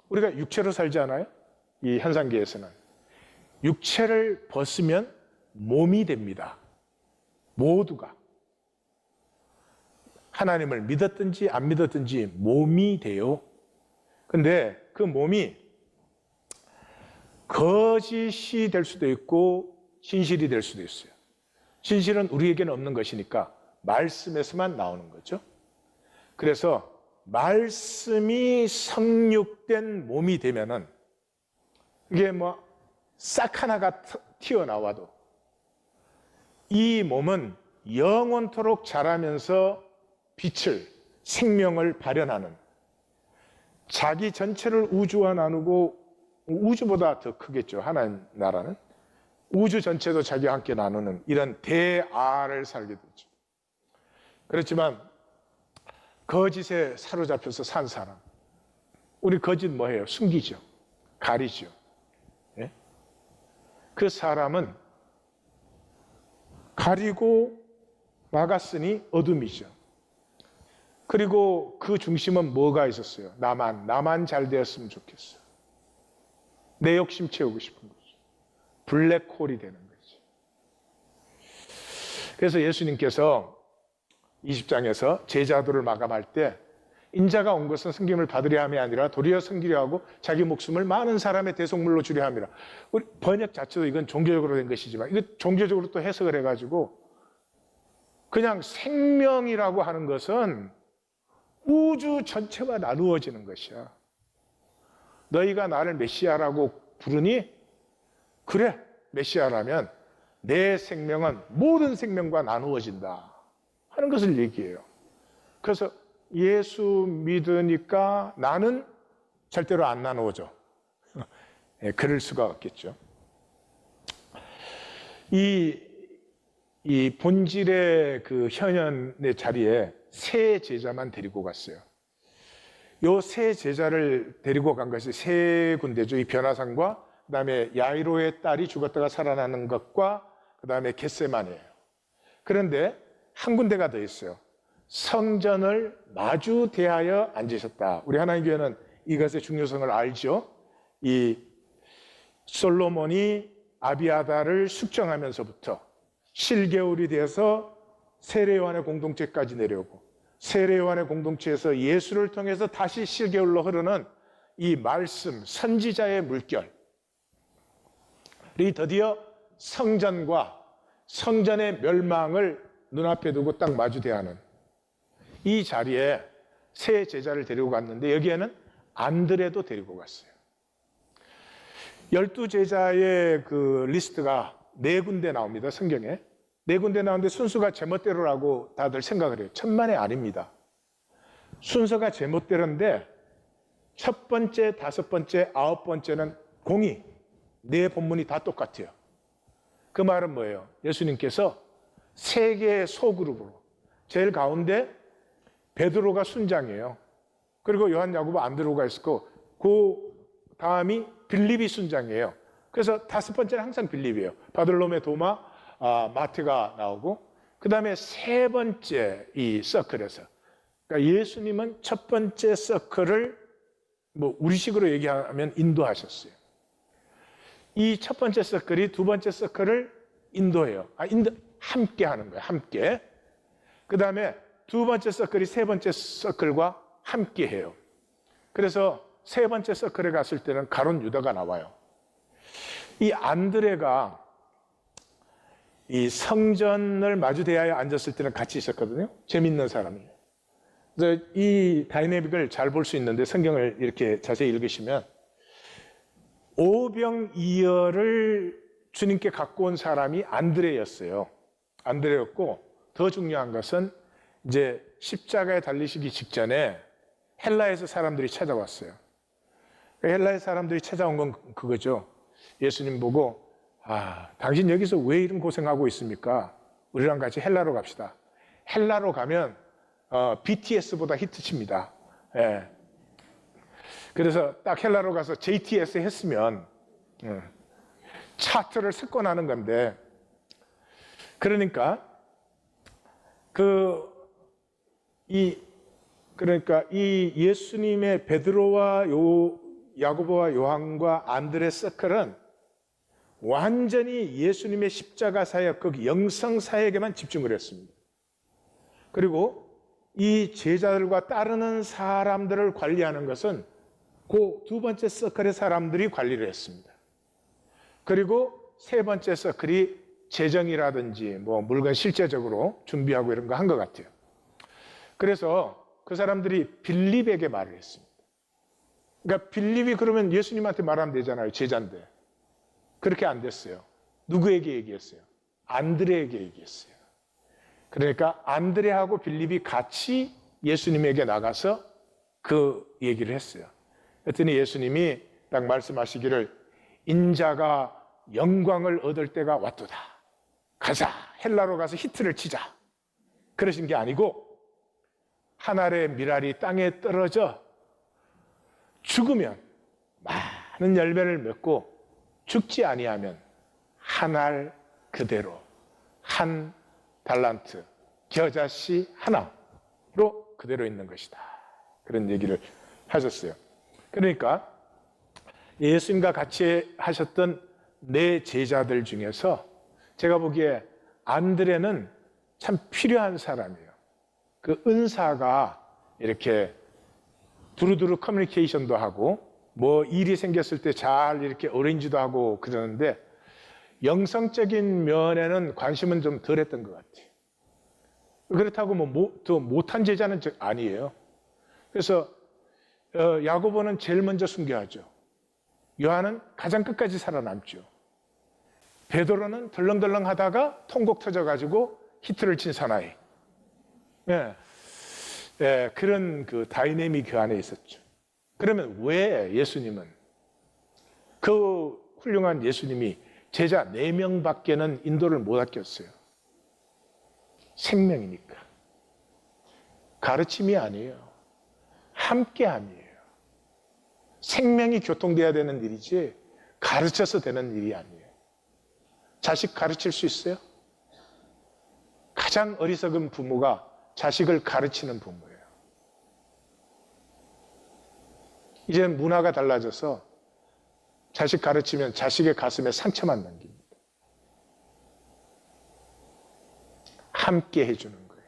[SPEAKER 1] 우리가 육체로 살지 않아요? 이 현상계에서는 육체를 벗으면 몸이 됩니다. 모두가 하나님을 믿었든지 안 믿었든지 몸이 돼요. 근데 그 몸이 거짓이 될 수도 있고 진실이 될 수도 있어요. 진실은 우리에게는 없는 것이니까 말씀에서만 나오는 거죠. 그래서 말씀이 성육된 몸이 되면은 이게 뭐 싹 하나가 튀어나와도 이 몸은 영원토록 자라면서 빛을, 생명을 발현하는 자기 전체를 우주와 나누고 우주보다 더 크겠죠. 하나님 나라는 우주 전체도 자기와 함께 나누는 이런 대아를 살게 되죠. 그렇지만 거짓에 사로잡혀서 산 사람, 우리 거짓 뭐예요? 숨기죠. 가리죠. 예? 그 사람은 가리고 막았으니 어둠이죠. 그리고 그 중심은 뭐가 있었어요? 나만 잘 되었으면 좋겠어. 내 욕심 채우고 싶은 거죠. 블랙홀이 되는 거죠. 그래서 예수님께서 20장에서 제자들을 마감할 때 인자가 온 것은 섬김을 받으려 함이 아니라 도리어 섬기려 하고 자기 목숨을 많은 사람의 대속물로 주려 함이라. 우리 번역 자체도 이건 종교적으로 된 것이지만 이거 종교적으로 또 해석을 해가지고 그냥 생명이라고 하는 것은 우주 전체가 나누어지는 것이야. 너희가 나를 메시아라고 부르니? 그래, 메시아라면 내 생명은 모든 생명과 나누어진다 하는 것을 얘기해요. 그래서 예수 믿으니까 나는 절대로 안 나누어져. 그럴 수가 없겠죠. 이 본질의 그 현현의 자리에 세 제자만 데리고 갔어요. 요 세 제자를 데리고 간 것이 세 군데죠. 이 변화산과 그다음에 야이로의 딸이 죽었다가 살아나는 것과 그다음에 겟세마네예요. 그런데 한 군데가 더 있어요. 성전을 마주 대하여 앉으셨다. 우리 하나님 교회는 이것의 중요성을 알죠. 이 솔로몬이 아비아다를 숙정하면서부터 실개울이 되어서 세례요한의 공동체까지 내려오고 세례요한의 공동체에서 예수를 통해서 다시 실개울로 흐르는 이 말씀, 선지자의 물결이 드디어 성전과 성전의 멸망을 눈앞에 두고 딱 마주대하는 이 자리에 세 제자를 데리고 갔는데 여기에는 안드레도 데리고 갔어요. 12제자의 그 리스트가 4군데 나옵니다. 성경에. 4군데 나오는데 순서가 제멋대로라고 다들 생각을 해요. 천만에 아닙니다. 순서가 제멋대로인데 첫 번째, 5번째, 9번째는 공이 네 본문이 다 똑같아요. 그 말은 뭐예요? 예수님께서 세 개의 소그룹으로, 제일 가운데 베드로가 순장이에요. 그리고 요한, 야고보, 안드로가 있었고, 그 다음이 빌립이 순장이에요. 그래서 다섯 번째는 항상 빌립이에요. 바들로메, 도마, 마태가 나오고, 그 다음에 세 번째 이 서클에서, 그러니까 예수님은 첫 번째 서클을 뭐 우리식으로 얘기하면 인도하셨어요. 이 첫 번째 서클이 두 번째 서클을 인도해요. 함께 하는 거예요. 함께. 그 다음에 두 번째 서클이 세 번째 서클과 함께 해요. 그래서 세 번째 서클에 갔을 때는 가룟 유다가 나와요. 이 안드레가 이 성전을 마주 대하여 앉았을 때는 같이 있었거든요. 재밌는 사람이에요. 그래서 이 다이내믹을 잘 볼 수 있는데, 성경을 이렇게 자세히 읽으시면 오병이어를 주님께 갖고 온 사람이 안드레였어요. 안드레였고, 더 중요한 것은 이제 십자가에 달리시기 직전에 헬라에서 사람들이 찾아왔어요. 헬라의 사람들이 찾아온 건 그거죠. 예수님 보고, 당신 여기서 왜 이런 고생하고 있습니까? 우리랑 같이 헬라로 갑시다. 헬라로 가면 BTS보다 히트칩니다. 예. 그래서 딱 헬라로 가서 JTS 했으면 차트를 석권하는 건데, 그러니까 그러니까 이 예수님의 베드로와 야고보와 요한과 안드레 서클은 완전히 예수님의 십자가 사역, 그 영성 사역에만 집중을 했습니다. 그리고 이 제자들과 따르는 사람들을 관리하는 것은 그 두 번째 서클의 사람들이 관리를 했습니다. 그리고 세 번째 서클이 재정이라든지 뭐 물건 실제적으로 준비하고 이런 거 한 것 같아요. 그래서 그 사람들이 빌립에게 말을 했습니다. 그러니까 빌립이 그러면 예수님한테 말하면 되잖아요. 제자인데. 그렇게 안 됐어요. 누구에게 얘기했어요? 안드레에게 얘기했어요. 그러니까 안드레하고 빌립이 같이 예수님에게 나가서 그 얘기를 했어요. 그랬더니 예수님이 딱 말씀하시기를, 인자가 영광을 얻을 때가 왔도다. 가자. 헬라로 가서 히트를 치자. 그러신 게 아니고, 한 알의 밀알이 땅에 떨어져 죽으면 많은 열매를 맺고, 죽지 아니하면 한 알 그대로 한 달란트 겨자씨 하나로 그대로 있는 것이다. 그런 얘기를 하셨어요. 그러니까 예수님과 같이 하셨던 네 제자들 중에서 제가 보기에 안드레는 참 필요한 사람이에요. 그 은사가 이렇게 두루두루 커뮤니케이션도 하고 뭐 일이 생겼을 때 잘 이렇게 어레인지도 하고 그러는데, 영성적인 면에는 관심은 좀 덜했던 것 같아요. 그렇다고 더 못한 제자는 아니에요. 그래서 야고보는 제일 먼저 순교하죠. 요한은 가장 끝까지 살아남죠. 베드로는 덜렁덜렁 하다가 통곡 터져가지고 히트를 친 사나이. 그런 그 다이내믹 그 안에 있었죠. 그러면 왜 예수님은, 그 훌륭한 예수님이 제자 4명밖에는 인도를 못 아꼈어요? 생명이니까. 가르침이 아니에요. 함께함이에요. 생명이 교통돼야 되는 일이지 가르쳐서 되는 일이 아니에요. 자식 가르칠 수 있어요? 가장 어리석은 부모가 자식을 가르치는 부모예요. 이제 문화가 달라져서 자식 가르치면 자식의 가슴에 상처만 남깁니다. 함께 해주는 거예요.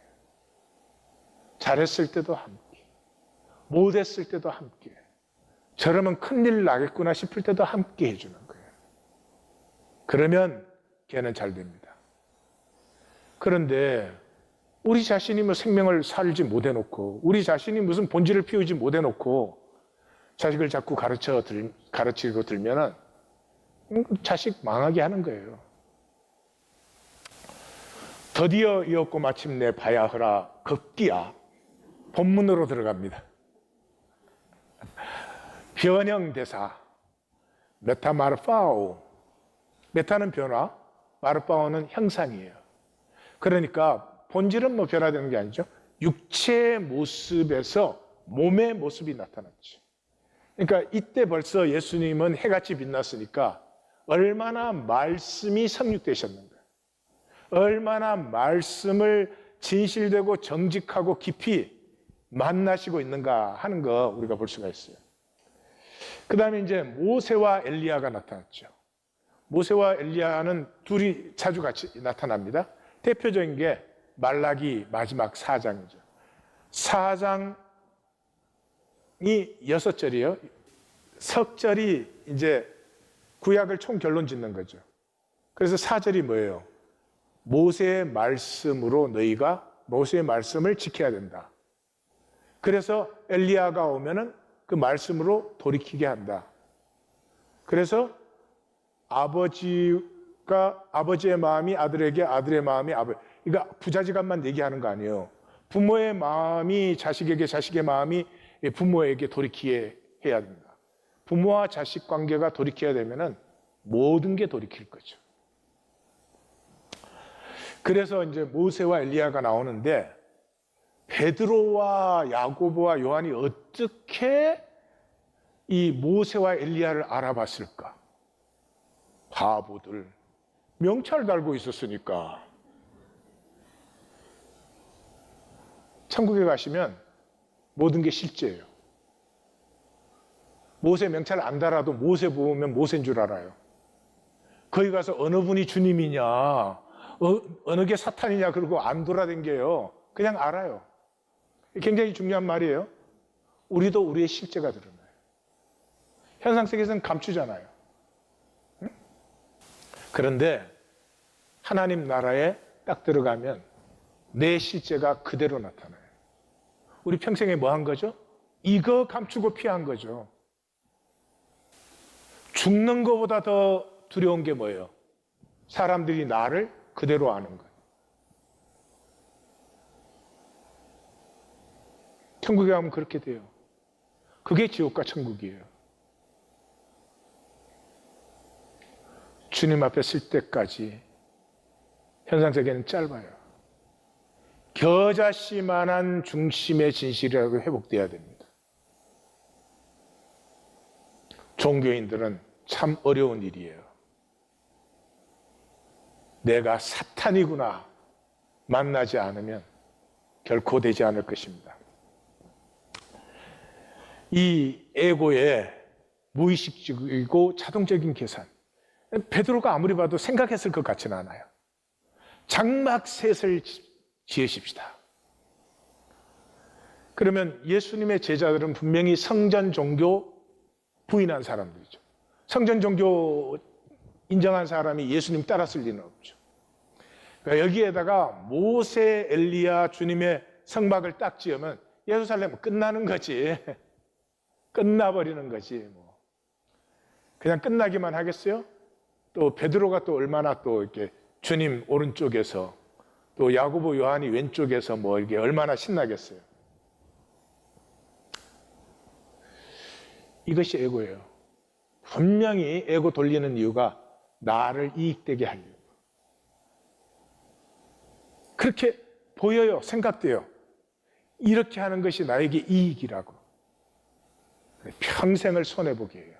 [SPEAKER 1] 잘했을 때도 함께, 못했을 때도 함께, 저러면 큰일 나겠구나 싶을 때도 함께 해주는 거예요. 그러면 걔는 잘 됩니다. 그런데 우리 자신이 뭐 생명을 살지 못해놓고, 우리 자신이 무슨 본질을 피우지 못해놓고 자식을 자꾸 가르치고 들면은 자식 망하게 하는 거예요. 드디어 이었고 마침내 봐야 하라 급기야 본문으로 들어갑니다. 변형 대사 메타마르파오, 메타는 변화, 마르바오는 형상이에요. 그러니까 본질은 뭐 변화되는 게 아니죠. 육체의 모습에서 몸의 모습이 나타났죠. 그러니까 이때 벌써 예수님은 해같이 빛났으니까 얼마나 말씀이 성육되셨는가, 얼마나 말씀을 진실되고 정직하고 깊이 만나시고 있는가 하는 거 우리가 볼 수가 있어요. 그 다음에 이제 모세와 엘리야가 나타났죠. 모세와 엘리야는 둘이 자주 같이 나타납니다. 대표적인 게 말라기 마지막 4장이죠. 4장이 6절이에요. 석절이 이제 구약을 총 결론 짓는 거죠. 그래서 4절이 뭐예요? 모세의 말씀으로 너희가 모세의 말씀을 지켜야 된다. 그래서 엘리야가 오면은 그 말씀으로 돌이키게 한다. 그래서 아버지의 마음이 아들에게, 아들의 마음이 아버지. 그러니까 부자지간만 얘기하는 거 아니에요. 부모의 마음이 자식에게, 자식의 마음이 부모에게 돌이키게 해야 된다. 부모와 자식 관계가 돌이켜야 되면은 모든 게 돌이킬 거죠. 그래서 이제 모세와 엘리야가 나오는데 베드로와 야고보와 요한이 어떻게 이 모세와 엘리야를 알아봤을까? 바보들. 명찰 달고 있었으니까. 천국에 가시면 모든 게 실제예요. 모세 명찰 안 달아도 모세 보면 모세인 줄 알아요. 거기 가서 어느 분이 주님이냐, 어느 게 사탄이냐 그러고 안 돌아댕겨요. 그냥 알아요. 굉장히 중요한 말이에요. 우리도 우리의 실제가 드러나요. 현상 세계에서는 감추잖아요. 응? 그런데 하나님 나라에 딱 들어가면 내 실제가 그대로 나타나요. 우리 평생에 뭐 한 거죠? 이거 감추고 피한 거죠. 죽는 것보다 더 두려운 게 뭐예요? 사람들이 나를 그대로 아는 것. 천국에 가면 그렇게 돼요. 그게 지옥과 천국이에요. 주님 앞에 쓸 때까지 현상세계는 짧아요. 겨자씨만한 중심의 진실이라고 회복돼야 됩니다. 종교인들은 참 어려운 일이에요. 내가 사탄이구나 만나지 않으면 결코 되지 않을 것입니다. 이 에고의 무의식적이고 자동적인 계산, 베드로가 아무리 봐도 생각했을 것 같지는 않아요. 장막 셋을 지으십시다. 그러면 예수님의 제자들은 분명히 성전 종교 부인한 사람들이죠. 성전 종교 인정한 사람이 예수님 따랐을 리는 없죠. 그러니까 여기에다가 모세, 엘리야, 주님의 성막을 딱 지으면 예루살렘은 끝나는 거지. 끝나버리는 거지. 뭐. 그냥 끝나기만 하겠어요? 또 베드로가 또 얼마나 또 이렇게 주님 오른쪽에서 또 야고보, 요한이 왼쪽에서 뭐 이게 얼마나 신나겠어요? 이것이 에고예요. 분명히 에고 돌리는 이유가 나를 이익되게 하려고. 그렇게 보여요. 생각돼요. 이렇게 하는 것이 나에게 이익이라고. 평생을 손해보게 해요.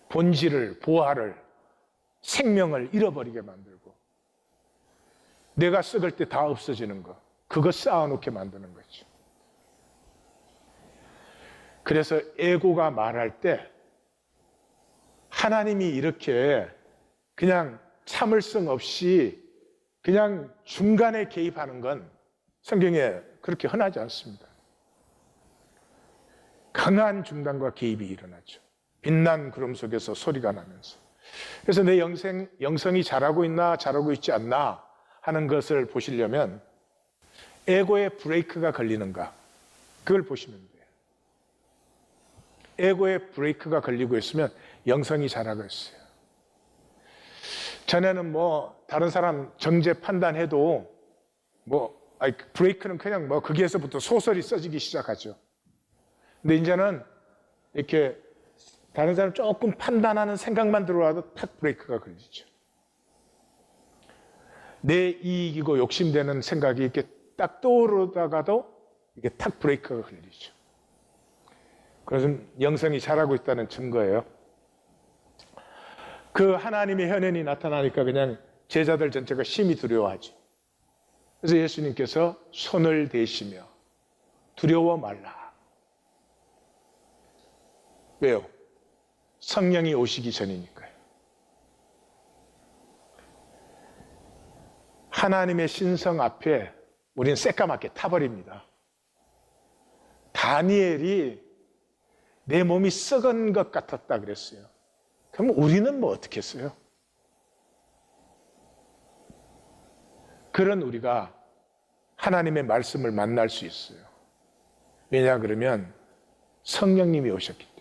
[SPEAKER 1] 본질을, 보화를, 생명을 잃어버리게 만들고 내가 썩을 때 다 없어지는 거, 그거 쌓아놓게 만드는 거죠. 그래서 에고가 말할 때 하나님이 이렇게 그냥 참을성 없이 그냥 중간에 개입하는 건 성경에 그렇게 흔하지 않습니다. 강한 중단과 개입이 일어나죠. 빛난 구름 속에서 소리가 나면서. 그래서 내 영성이 자라고 있나 자라고 있지 않나 하는 것을 보시려면 에고의 브레이크가 걸리는가, 그걸 보시면 돼요. 에고의 브레이크가 걸리고 있으면 영성이 자라고 있어요. 전에는 뭐 다른 사람 정죄 판단해도 브레이크는 그냥 거기에서부터 소설이 써지기 시작하죠. 근데 이제는 이렇게 다른 사람 조금 판단하는 생각만 들어와도 탁 브레이크가 걸리죠. 내 이익이고 욕심되는 생각이 이렇게 딱 떠오르다가도 이게 탁 브레이크가 걸리죠. 그것은 영성이 자라고 있다는 증거예요. 그 하나님의 현현이 나타나니까 그냥 제자들 전체가 심히 두려워하죠. 그래서 예수님께서 손을 대시며 두려워 말라. 왜요? 성령이 오시기 전이니까요. 하나님의 신성 앞에 우리는 새까맣게 타버립니다. 다니엘이 내 몸이 썩은 것 같았다 그랬어요. 그럼 우리는 뭐 어떻게 했어요? 그런 우리가 하나님의 말씀을 만날 수 있어요. 왜냐 그러면 성령님이 오셨기 때문에.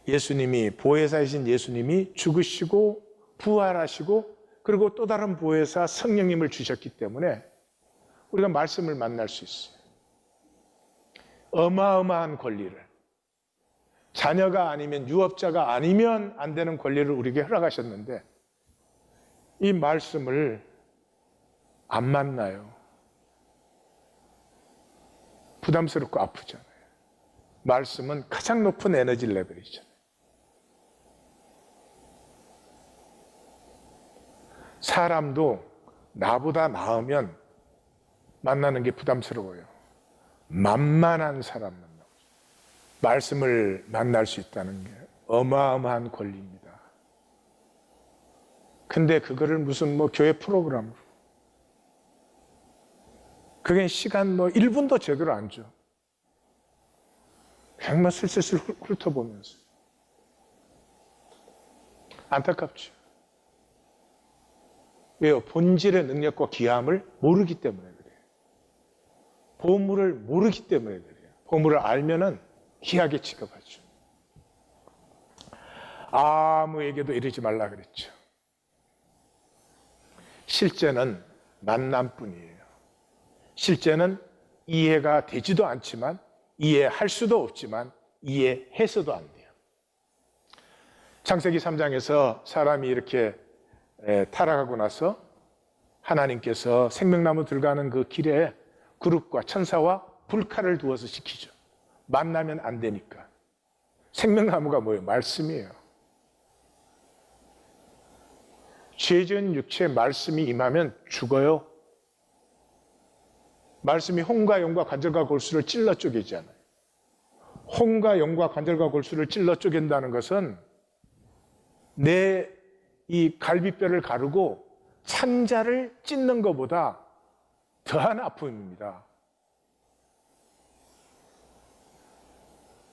[SPEAKER 1] 예수님이, 보혜사이신 예수님이 죽으시고 부활하시고 그리고 또 다른 보혜사 성령님을 주셨기 때문에 우리가 말씀을 만날 수 있어요. 어마어마한 권리를, 자녀가 아니면, 유업자가 아니면 안 되는 권리를 우리에게 허락하셨는데 이 말씀을 안 만나요. 부담스럽고 아프잖아요. 말씀은 가장 높은 에너지 레벨이잖아요. 사람도 나보다 나으면 만나는 게 부담스러워요. 만만한 사람 만나고 말씀을 만날 수 있다는 게 어마어마한 권리입니다. 근데 그거를 무슨 교회 프로그램으로, 그게 시간 1분도 제대로 안 줘. 그냥 슬슬 훑어보면서. 안타깝죠. 왜요? 본질의 능력과 귀함을 모르기 때문에 그래요. 보물을 모르기 때문에 그래요. 보물을 알면은 귀하게 취급하죠. 아무에게도 이르지 말라 그랬죠. 실제는 만남뿐이에요. 실제는 이해가 되지도 않지만, 이해할 수도 없지만 이해해서도 안 돼요. 창세기 3장에서 사람이 이렇게 타락하고 나서 하나님께서 생명나무 들어가는 그 길에 그룹과 천사와 불칼을 두어서 지키죠. 만나면 안 되니까. 생명나무가 뭐예요? 말씀이에요. 죄진 육체에 말씀이 임하면 죽어요. 말씀이 혼과 영과 관절과 골수를 찔러 쪼개잖아요. 혼과 영과 관절과 골수를 찔러 쪼갠다는 것은 내 이 갈비뼈를 가르고 찬자를 찢는 것보다 더한 아픔입니다.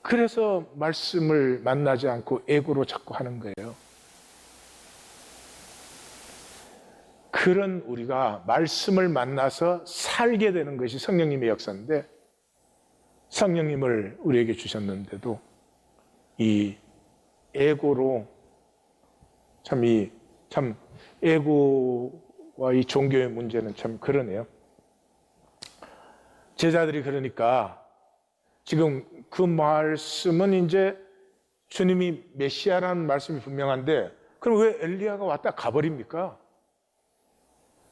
[SPEAKER 1] 그래서 말씀을 만나지 않고 에고로 자꾸 하는 거예요. 그런 우리가 말씀을 만나서 살게 되는 것이 성령님의 역사인데, 성령님을 우리에게 주셨는데도 이 에고로 참 에고와 이 종교의 문제는 참 그러네요. 제자들이 그러니까 지금 그 말씀은 이제 주님이 메시아라는 말씀이 분명한데, 그럼 왜 엘리야가 왔다 가버립니까?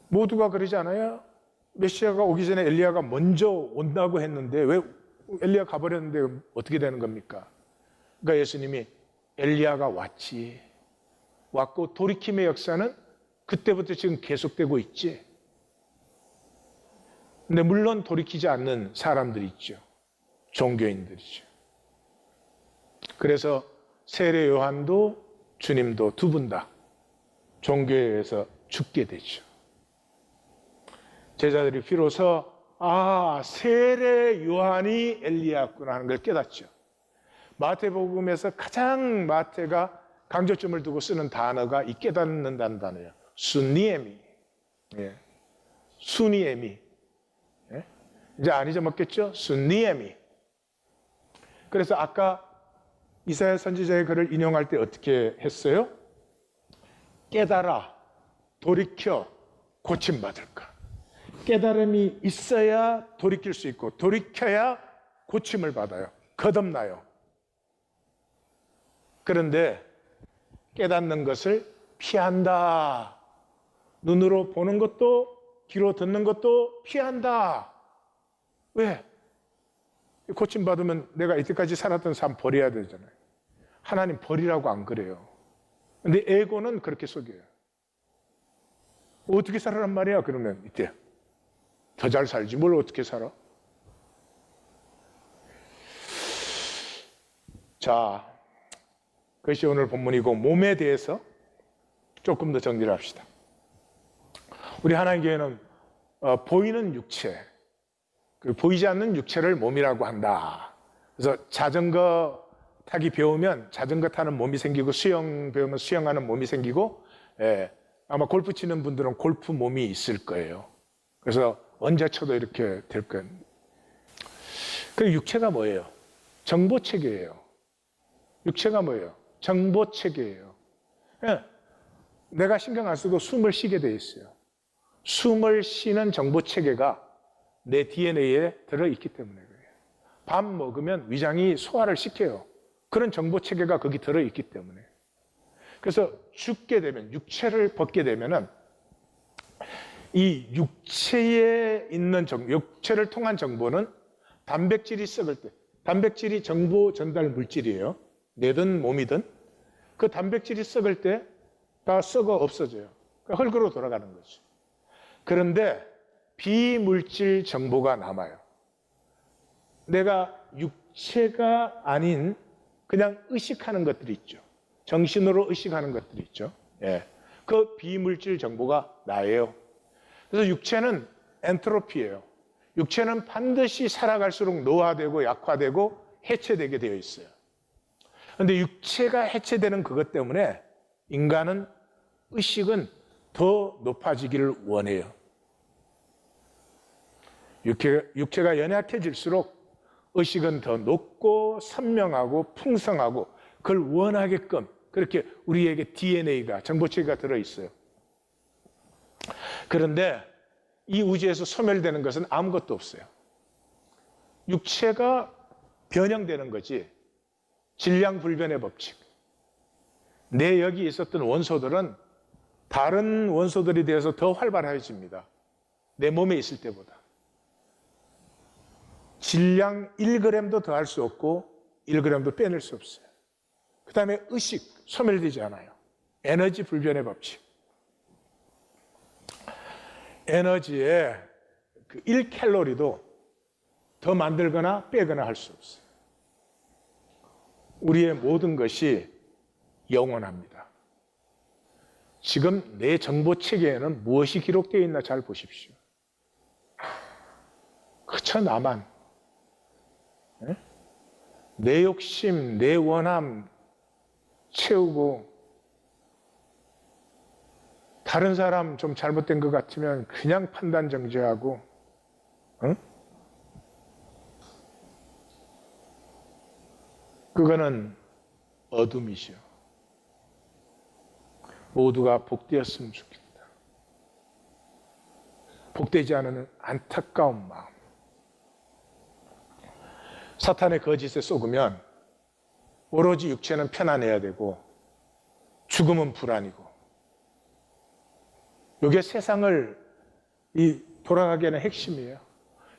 [SPEAKER 1] 모두가 그러지 않아요? 메시아가 오기 전에 엘리야가 먼저 온다고 했는데 왜 엘리야 가버렸는데 어떻게 되는 겁니까? 그러니까 예수님이 엘리야가 왔고 돌이킴의 역사는 그때부터 지금 계속되고 있지. 근데 물론 돌이키지 않는 사람들이 있죠. 종교인들이죠. 그래서 세례 요한도 주님도 두 분 다 종교에 의해서 죽게 되죠. 제자들이 비로소 세례 요한이 엘리야구나 하는 걸 깨닫죠. 마태복음에서 가장 마태가 강조점을 두고 쓰는 단어가 이 깨닫는다는 단어예요. 순니에미. 순니에미. 이제 안 잊어먹겠죠? 순니에미. 그래서 아까 이사야 선지자의 글을 인용할 때 어떻게 했어요? 깨달아, 돌이켜, 고침받을까. 깨달음이 있어야 돌이킬 수 있고, 돌이켜야 고침을 받아요. 거듭나요. 그런데 깨닫는 것을 피한다. 눈으로 보는 것도 귀로 듣는 것도 피한다. 왜? 고침받으면 내가 이때까지 살았던 삶 버려야 되잖아요. 하나님 버리라고 안 그래요. 근데 에고는 그렇게 속여요. 어떻게 살아란 말이야? 그러면 이때 더 잘 살지 뭘 어떻게 살아? 자, 그것이 오늘 본문이고 몸에 대해서 조금 더 정리를 합시다. 우리 하나님 교회는 보이는 육체, 보이지 않는 육체를 몸이라고 한다. 그래서 자전거 타기 배우면 자전거 타는 몸이 생기고 수영 배우면 수영하는 몸이 생기고 아마 골프 치는 분들은 골프 몸이 있을 거예요. 그래서 언제 쳐도 이렇게 될 거예요. 그 육체가 뭐예요? 정보체계예요. 육체가 뭐예요? 정보체계예요. 내가 신경 안 써도 숨을 쉬게 돼 있어요. 숨을 쉬는 정보체계가 내 DNA에 들어있기 때문에 그래요. 밥 먹으면 위장이 소화를 시켜요. 그런 정보체계가 거기 들어있기 때문에. 그래서 죽게 되면, 육체를 벗게 되면은 이 육체에 있는 육체를 통한 정보는 단백질이 썩을 때, 단백질이 정보 전달 물질이에요. 뇌든 몸이든 그 단백질이 썩을 때 다 썩어 없어져요. 그러니까 흙으로 돌아가는 거죠. 그런데 비물질 정보가 남아요. 내가 육체가 아닌 그냥 의식하는 것들이 있죠. 정신으로 의식하는 것들이 있죠. 그 비물질 정보가 나예요. 그래서 육체는 엔트로피예요. 육체는 반드시 살아갈수록 노화되고 약화되고 해체되게 되어 있어요. 그런데 육체가 해체되는 그것 때문에 인간은 의식은 더 높아지기를 원해요. 육체가 연약해질수록 의식은 더 높고 선명하고 풍성하고 그걸 원하게끔 그렇게 우리에게 DNA가, 정보체계가 들어있어요. 그런데 이 우주에서 소멸되는 것은 아무것도 없어요. 육체가 변형되는 거지 질량불변의 법칙. 내 여기 있었던 원소들은 다른 원소들이 되어서 더 활발해집니다. 내 몸에 있을 때보다. 질량 1g도 더 할 수 없고 1g도 빼낼 수 없어요. 그 다음에 의식, 소멸되지 않아요. 에너지 불변의 법칙. 에너지에 그 1칼로리도 더 만들거나 빼거나 할 수 없어요. 우리의 모든 것이 영원합니다. 지금 내 정보 체계에는 무엇이 기록되어 있나 잘 보십시오. 그저 나만. 내 욕심, 내 원함 채우고 다른 사람 좀 잘못된 것 같으면 그냥 판단 정지하고 그거는 어둠이죠. 모두가 복되었으면 좋겠다. 복되지 않은 안타까운 마음. 사탄의 거짓에 속으면 오로지 육체는 편안해야 되고 죽음은 불안이고 이게 세상을 돌아가게 하는 핵심이에요.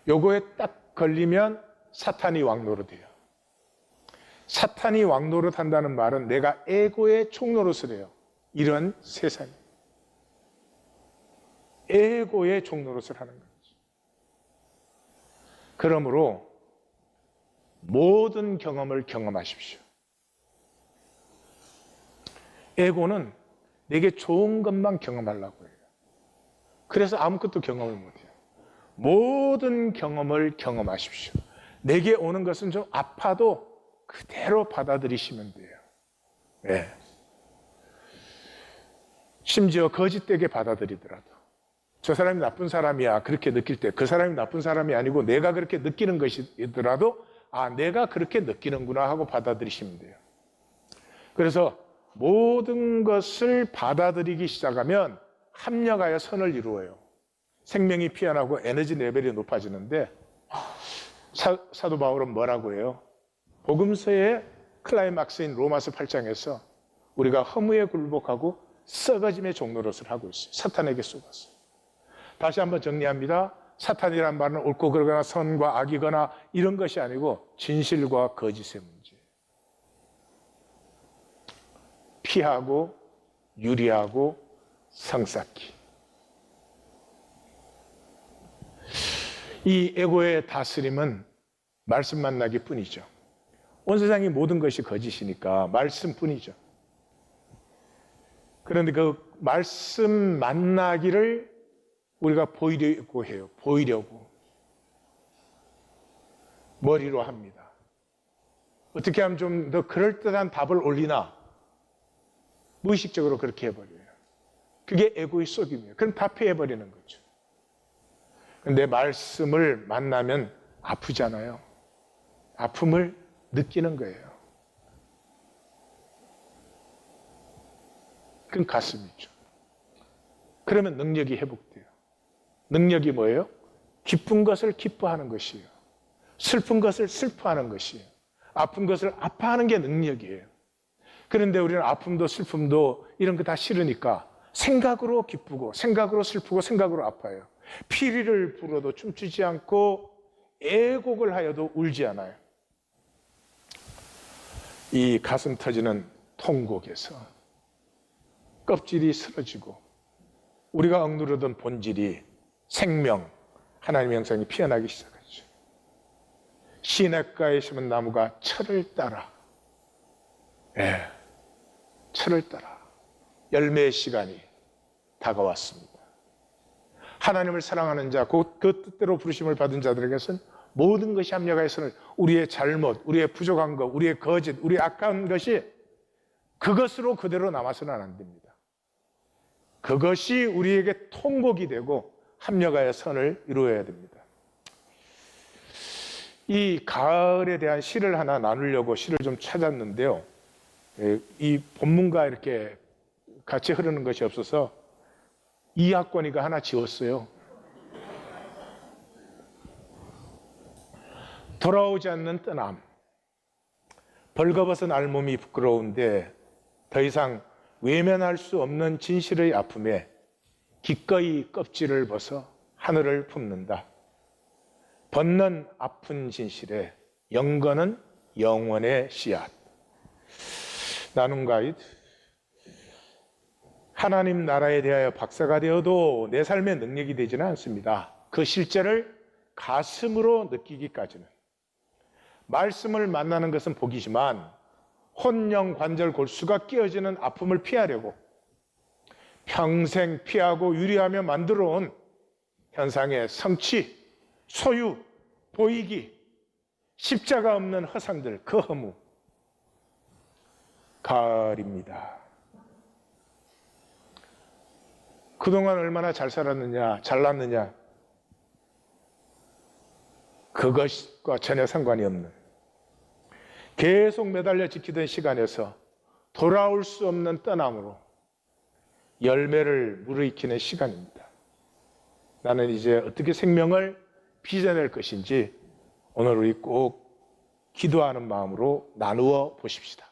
[SPEAKER 1] 요거에 딱 걸리면 사탄이 왕노릇해요. 사탄이 왕노릇 한다는 말은 내가 에고의 총노릇을 해요. 이런 세상이. 에고의 종노릇을 하는 거죠. 그러므로 모든 경험을 경험하십시오. 에고는 내게 좋은 것만 경험하려고 해요. 그래서 아무것도 경험을 못해요. 모든 경험을 경험하십시오. 내게 오는 것은 좀 아파도 그대로 받아들이시면 돼요. 네. 심지어 거짓되게 받아들이더라도 저 사람이 나쁜 사람이야 그렇게 느낄 때 그 사람이 나쁜 사람이 아니고 내가 그렇게 느끼는 것이더라도 아 내가 그렇게 느끼는구나 하고 받아들이시면 돼요. 그래서 모든 것을 받아들이기 시작하면 합력하여 선을 이루어요. 생명이 피어나고 에너지 레벨이 높아지는데 사도 바울은 뭐라고 해요? 복음서에 클라이막스인 로마서 8장에서 우리가 허무에 굴복하고 썩어짐의 종노릇을 하고 있어요. 사탄에게 속았어요. 다시 한번 정리합니다. 사탄이란 말은 옳고 그르거나 선과 악이거나 이런 것이 아니고 진실과 거짓의 문제. 피하고 유리하고 성쌓기. 이 에고의 다스림은 말씀 만나기 뿐이죠. 온 세상의 모든 것이 거짓이니까 말씀뿐이죠. 그런데 그 말씀 만나기를 우리가 보이려고 해요. 보이려고. 머리로 합니다. 어떻게 하면 좀 더 그럴듯한 답을 올리나? 무의식적으로 그렇게 해버려요. 그게 에고의 속임이에요. 그럼 다 피해버리는 거죠. 근데 말씀을 만나면 아프잖아요. 아픔을 느끼는 거예요. 그건 가슴이죠. 그러면 능력이 회복돼요. 능력이 뭐예요? 기쁜 것을 기뻐하는 것이에요. 슬픈 것을 슬퍼하는 것이에요. 아픈 것을 아파하는 게 능력이에요. 그런데 우리는 아픔도 슬픔도 이런 거 다 싫으니까 생각으로 기쁘고 생각으로 슬프고 생각으로 아파요. 피리를 불어도 춤추지 않고 애곡을 하여도 울지 않아요. 이 가슴 터지는 통곡에서 껍질이 쓰러지고 우리가 억누르던 본질이 생명, 하나님의 형상이 피어나기 시작하죠. 시냇가에 심은 나무가 철을 따라, 철을 따라 열매의 시간이 다가왔습니다. 하나님을 사랑하는 자, 그 뜻대로 부르심을 받은 자들에게서는 모든 것이 합력하여서는 우리의 잘못, 우리의 부족한 것, 우리의 거짓, 우리의 악한 것이 그것으로 그대로 남아서는 안 됩니다. 그것이 우리에게 통곡이 되고 합력하여 선을 이루어야 됩니다. 이 가을에 대한 시를 하나 나누려고 시를 좀 찾았는데요. 이 본문과 이렇게 같이 흐르는 것이 없어서 이학권이가 하나 지웠어요. 돌아오지 않는 떠남. 벌거벗은 알몸이 부끄러운데 더 이상 외면할 수 없는 진실의 아픔에 기꺼이 껍질을 벗어 하늘을 품는다. 벗는 아픈 진실에 영거는 영원의 씨앗. 나눔 가이드. 하나님 나라에 대하여 박사가 되어도 내 삶의 능력이 되지는 않습니다. 그 실제를 가슴으로 느끼기까지는. 말씀을 만나는 것은 복이지만 혼령 관절 골수가 끼어지는 아픔을 피하려고 평생 피하고 유리하며 만들어 온 현상의 성취, 소유, 보이기, 십자가 없는 허상들, 그 허무. 가을입니다. 그동안 얼마나 잘 살았느냐, 잘났느냐, 그것과 전혀 상관이 없는, 계속 매달려 지키던 시간에서 돌아올 수 없는 떠남으로 열매를 무르익히는 시간입니다. 나는 이제 어떻게 생명을 빚어낼 것인지 오늘 우리 꼭 기도하는 마음으로 나누어 보십시다.